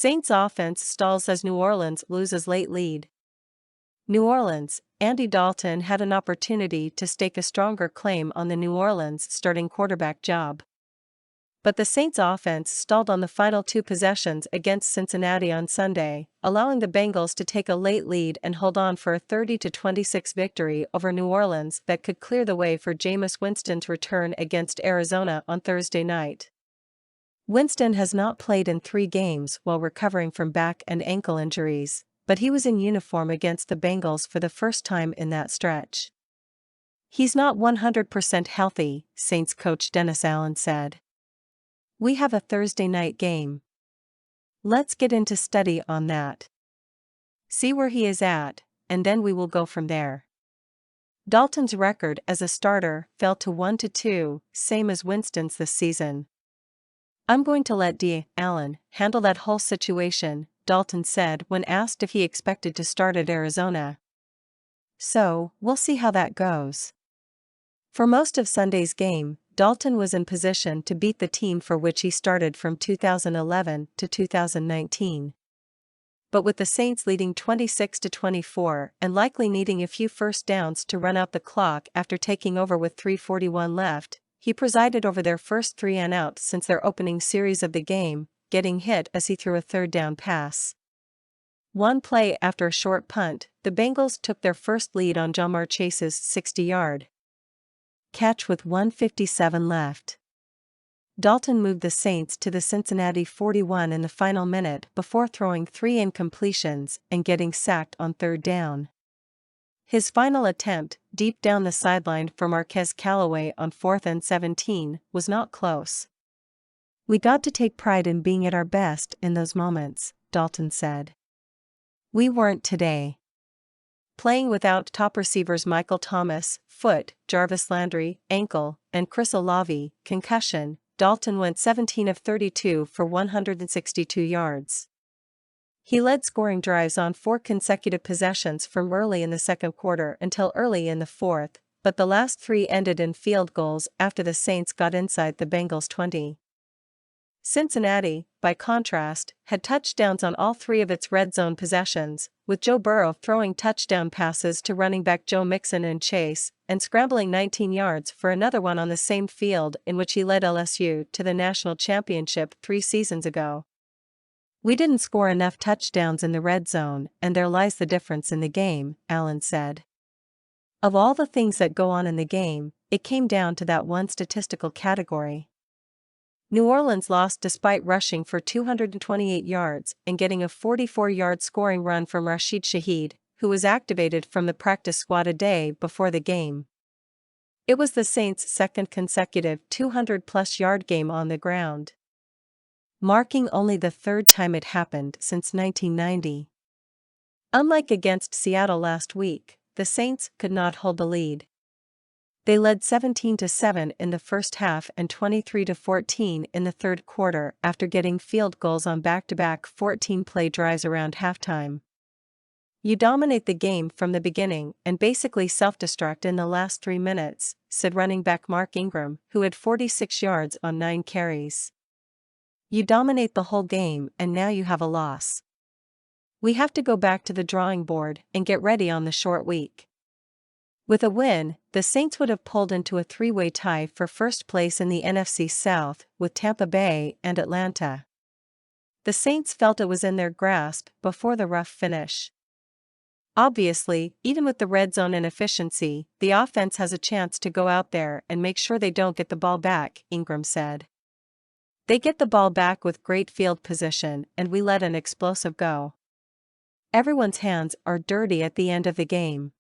Saints offense stalls as New Orleans loses late lead. New Orleans, Andy Dalton had an opportunity to stake a stronger claim on the New Orleans starting quarterback job. But the Saints offense stalled on the final two possessions against Cincinnati on Sunday, allowing the Bengals to take a late lead and hold on for a 30-26 victory over New Orleans that could clear the way for Jameis Winston's return against Arizona on Thursday night. Winston has not played in 3 games while recovering from back and ankle injuries, but he was in uniform against the Bengals for the first time in that stretch. "He's not 100% healthy," Saints coach Dennis Allen said. "We have a Thursday night game. Let's get into study on that. See where he is at, and then we will go from there." Dalton's record as a starter fell to 1-2, same as Winston's this season. "I'm going to let Allen handle that whole situation," Dalton said when asked if he expected to start at Arizona. "So, we'll see how that goes." For most of Sunday's game, Dalton was in position to beat the team for which he started from 2011 to 2019. But with the Saints leading 26-24 and likely needing a few first downs to run out the clock after taking over with 3:41 left, he presided over their first 3-and-out since their opening series of the game, getting hit as he threw a third-down pass. One play after a short punt, the Bengals took their first lead on Ja'Marr Chase's 60-yard catch with 1:57 left. Dalton moved the Saints to the Cincinnati 41 in the final minute before throwing 3 incompletions and getting sacked on third down. His final attempt, deep down the sideline for Marquez Callaway on 4th and 17, was not close. "We got to take pride in being at our best in those moments," Dalton said. "We weren't today." Playing without top receivers Michael Thomas, foot, Jarvis Landry, ankle, and Chris Olave, concussion, Dalton went 17 of 32 for 162 yards. He led scoring drives on 4 consecutive possessions from early in the second quarter until early in the fourth, but the last 3 ended in field goals after the Saints got inside the Bengals' 20. Cincinnati, by contrast, had touchdowns on all 3 of its red zone possessions, with Joe Burrow throwing touchdown passes to running back Joe Mixon and Chase, and scrambling 19 yards for another one on the same field in which he led LSU to the national championship 3 seasons ago. "We didn't score enough touchdowns in the red zone, and there lies the difference in the game," Allen said. "Of all the things that go on in the game, it came down to that one statistical category." New Orleans lost despite rushing for 228 yards and getting a 44-yard scoring run from Rashid Shaheed, who was activated from the practice squad a day before the game. It was the Saints' second consecutive 200-plus yard game on the ground, marking only the 3rd time it happened since 1990. Unlike against Seattle last week, the Saints could not hold the lead. They led 17-7 in the first half and 23-14 in the third quarter after getting field goals on back-to-back 14-play drives around halftime. "You dominate the game from the beginning and basically self-destruct in the last 3 minutes," said running back Mark Ingram, who had 46 yards on 9 carries. "You dominate the whole game and now you have a loss. We have to go back to the drawing board and get ready on the short week." With a win, the Saints would have pulled into a 3-way tie for first place in the NFC South with Tampa Bay and Atlanta. The Saints felt it was in their grasp before the rough finish. "Obviously, even with the red zone inefficiency, the offense has a chance to go out there and make sure they don't get the ball back," Ingram said. "They get the ball back with great field position and we let an explosive go. Everyone's hands are dirty at the end of the game.